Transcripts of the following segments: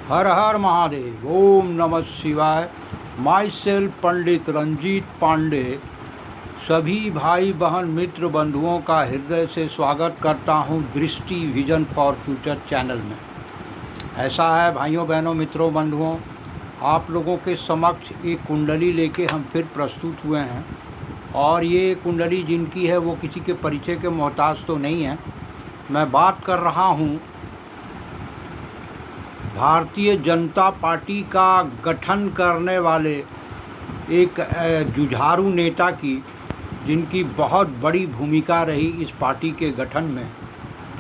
हर हर महादेव। ओम नमः शिवाय। My self पंडित रंजीत पांडे सभी भाई बहन मित्र बंधुओं का हृदय से स्वागत करता हूं दृष्टि विजन फॉर फ्यूचर चैनल में। ऐसा है भाइयों बहनों मित्रों बंधुओं, आप लोगों के समक्ष एक कुंडली लेके हम फिर प्रस्तुत हुए हैं। और ये कुंडली जिनकी है वो किसी के परिचय के मोहताज तो नहीं है। मैं बात कर रहा हूँ भारतीय जनता पार्टी का गठन करने वाले एक जुझारू नेता की, जिनकी बहुत बड़ी भूमिका रही इस पार्टी के गठन में,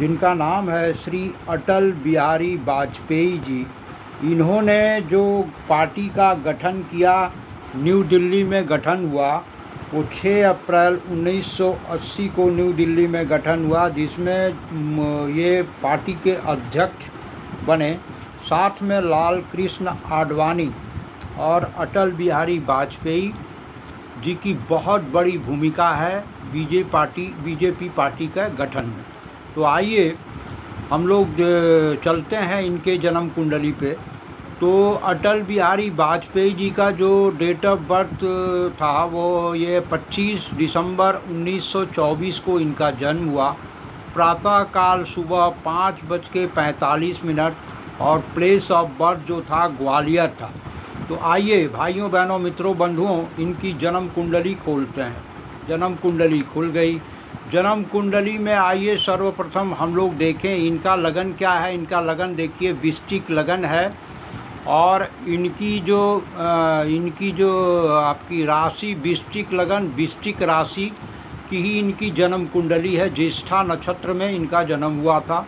जिनका नाम है श्री अटल बिहारी वाजपेयी जी। इन्होंने जो पार्टी का गठन किया, न्यू दिल्ली में गठन हुआ, वो 6 अप्रैल 1980 को न्यू दिल्ली में गठन हुआ, जिसमें ये पार्टी के अध्यक्ष बने। साथ में लाल कृष्ण आडवाणी और अटल बिहारी वाजपेयी जी की बहुत बड़ी भूमिका है बीजेपी पार्टी का गठन में। तो आइए हम लोग चलते हैं इनके जन्म कुंडली पे। तो अटल बिहारी वाजपेयी जी का जो डेट ऑफ बर्थ था वो ये 25 दिसंबर 1924 को इनका जन्म हुआ। प्रातःकाल सुबह 5:45 और प्लेस ऑफ बर्थ जो था ग्वालियर था। तो आइए भाइयों बहनों मित्रों बंधुओं इनकी जन्म कुंडली खोलते हैं। जन्म कुंडली खुल गई। जन्म कुंडली में आइए सर्वप्रथम हम लोग देखें इनका लगन क्या है। इनका लगन देखिए वृश्चिक लगन है। और इनकी जो आपकी राशि वृश्चिक लगन, वृश्चिक राशि की ही इनकी जन्म कुंडली है। ज्येष्ठा नक्षत्र में इनका जन्म हुआ था।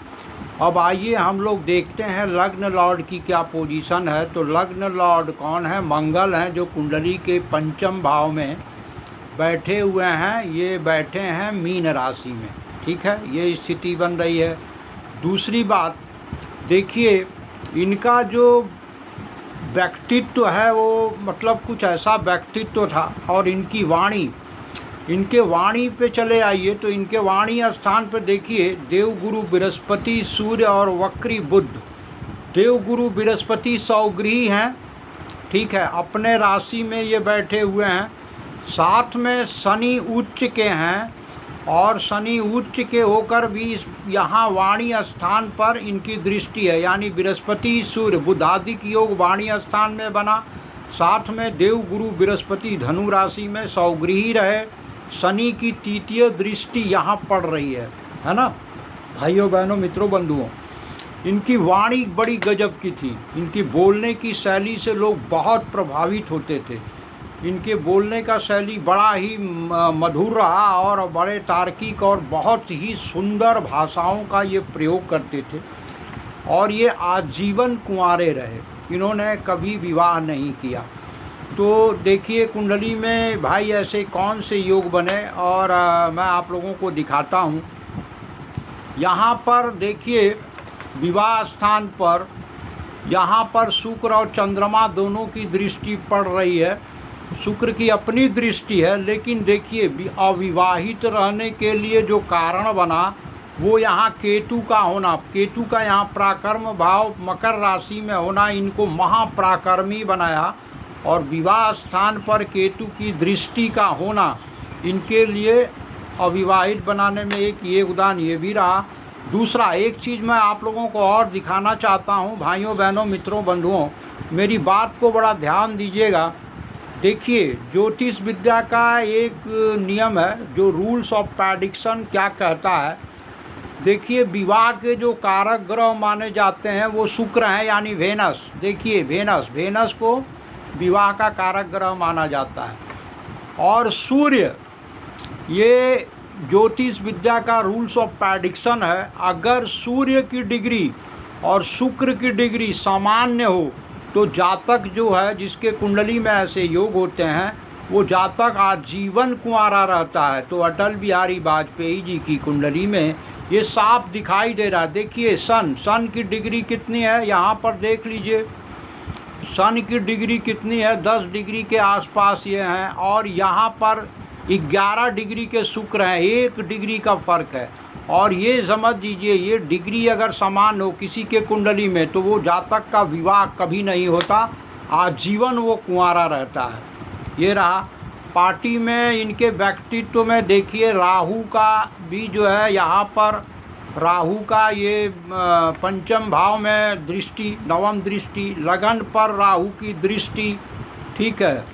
अब आइए हम लोग देखते हैं लग्न लॉर्ड की क्या पोजीशन है। तो लग्न लॉर्ड कौन है? मंगल हैं, जो कुंडली के पंचम भाव में बैठे हुए हैं। ये बैठे हैं मीन राशि में। ठीक है, ये स्थिति बन रही है। दूसरी बात देखिए, इनका जो व्यक्तित्व है वो मतलब कुछ ऐसा व्यक्तित्व था। और इनकी वाणी, इनके वाणी पे चले आइए तो इनके वाणी स्थान पर देखिए देवगुरु बृहस्पति, सूर्य और वक्री बुध। देवगुरु बृहस्पति सौग्रही हैं, ठीक है, अपने राशि में ये बैठे हुए हैं। साथ में शनि उच्च के हैं और शनि उच्च के होकर भी यहाँ वाणी स्थान पर इनकी दृष्टि है, यानी बृहस्पति सूर्य बुधादिक योग वाणी स्थान में बना। साथ में देवगुरु बृहस्पति धनु राशि में सौग्रही रहे। शनि की तृतीय दृष्टि यहाँ पड़ रही है ना भाइयों बहनों मित्रों बंधुओं। इनकी वाणी बड़ी गजब की थी। इनकी बोलने की शैली से लोग बहुत प्रभावित होते थे। इनके बोलने का शैली बड़ा ही मधुर रहा और बड़े तार्किक और बहुत ही सुंदर भाषाओं का ये प्रयोग करते थे। और ये आजीवन कुंवारे रहे, इन्होंने कभी विवाह नहीं किया। तो देखिए कुंडली में भाई ऐसे कौन से योग बने और मैं आप लोगों को दिखाता हूँ। यहाँ पर देखिए विवाह स्थान पर यहाँ पर शुक्र और चंद्रमा दोनों की दृष्टि पड़ रही है। शुक्र की अपनी दृष्टि है, लेकिन देखिए अविवाहित रहने के लिए जो कारण बना वो यहाँ केतु का होना, केतु का यहाँ प्राकर्म भाव मकर राशि में होना इनको महाप्राकर्मी बनाया। और विवाह स्थान पर केतु की दृष्टि का होना इनके लिए अविवाहित बनाने में एक योगदान ये भी रहा। दूसरा एक चीज़ मैं आप लोगों को और दिखाना चाहता हूँ भाइयों बहनों मित्रों बंधुओं, मेरी बात को बड़ा ध्यान दीजिएगा। देखिए ज्योतिष विद्या का एक नियम है, जो रूल्स ऑफ प्रेडिक्शन क्या कहता है। देखिए विवाह के जो कारक ग्रह माने जाते हैं वो शुक्र हैं, यानी वेनस। देखिए वेनस को विवाह का कारक ग्रह माना जाता है। और सूर्य, ये ज्योतिष विद्या का रूल्स ऑफ प्रेडिक्शन है। अगर सूर्य की डिग्री और शुक्र की डिग्री सामान्य हो तो जातक जो है, जिसके कुंडली में ऐसे योग होते हैं, वो जातक आजीवन कुंवारा रहता है। तो अटल बिहारी वाजपेयी जी की कुंडली में ये साफ दिखाई दे रहा है। देखिए सन की डिग्री कितनी है, यहाँ पर देख लीजिए सन की डिग्री कितनी है, 10 डिग्री के आसपास ये हैं। और यहाँ पर 11 डिग्री के शुक्र हैं, 1 डिग्री का फ़र्क है। और ये समझ लीजिए, ये डिग्री अगर समान हो किसी के कुंडली में तो वो जातक का विवाह कभी नहीं होता, आजीवन वो कुंवारा रहता है। ये रहा। पार्टी में इनके व्यक्तित्व में देखिए राहु का भी जो है यहाँ पर, राहु का ये पंचम भाव में दृष्टि, नवम दृष्टि, लगन पर राहु की दृष्टि, ठीक है।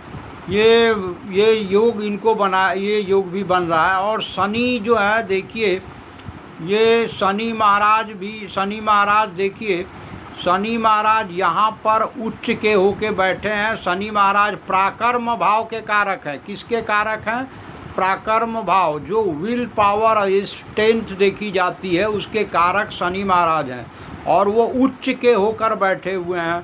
ये योग इनको बना, ये योग भी बन रहा है। और शनि जो है देखिए, ये शनि महाराज देखिए, शनि महाराज यहाँ पर उच्च के होके बैठे हैं। शनि महाराज प्राकर्म भाव के कारक हैं। किसके कारक हैं? प्राकर्म भाव, जो विल पावर स्ट्रेंथ देखी जाती है उसके कारक शनि महाराज हैं, और वो उच्च के होकर बैठे हुए हैं।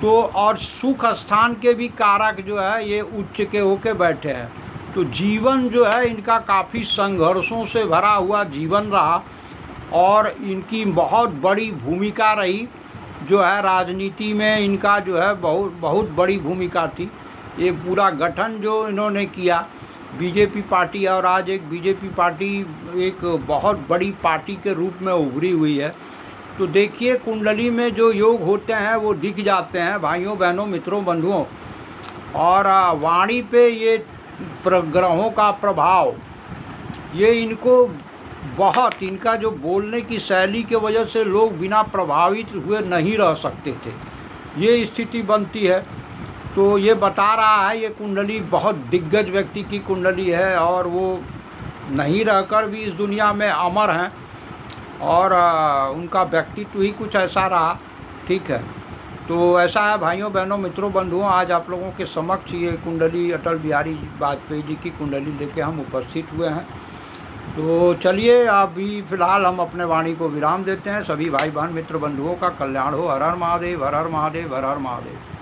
तो और सुख स्थान के भी कारक जो है ये उच्च के होके बैठे हैं। तो जीवन जो है इनका काफ़ी संघर्षों से भरा हुआ जीवन रहा, और इनकी बहुत बड़ी भूमिका रही जो है राजनीति में। इनका जो है बहुत बड़ी भूमिका थी। ये पूरा गठन जो इन्होंने किया बीजेपी पार्टी, और आज एक बीजेपी पार्टी एक बहुत बड़ी पार्टी के रूप में उभरी हुई है। तो देखिए कुंडली में जो योग होते हैं वो दिख जाते हैं भाइयों बहनों मित्रों बंधुओं। और वाणी पे ये ग्रहों का प्रभाव, ये इनको बहुत, इनका जो बोलने की शैली के वजह से लोग बिना प्रभावित हुए नहीं रह सकते थे, ये स्थिति बनती है। तो ये बता रहा है ये कुंडली बहुत दिग्गज व्यक्ति की कुंडली है, और वो नहीं रहकर भी इस दुनिया में अमर हैं, और उनका व्यक्तित्व ही कुछ ऐसा रहा, ठीक है। तो ऐसा है भाइयों बहनों मित्रों बंधुओं, आज आप लोगों के समक्ष ये कुंडली अटल बिहारी वाजपेयी जी की कुंडली लेके हम उपस्थित हुए हैं। तो चलिए अभी फ़िलहाल हम अपने वाणी को विराम देते हैं। सभी भाई बहन मित्र बंधुओं का कल्याण हो। हर हर महादेव, हर हर महादेव, हर हर महादेव।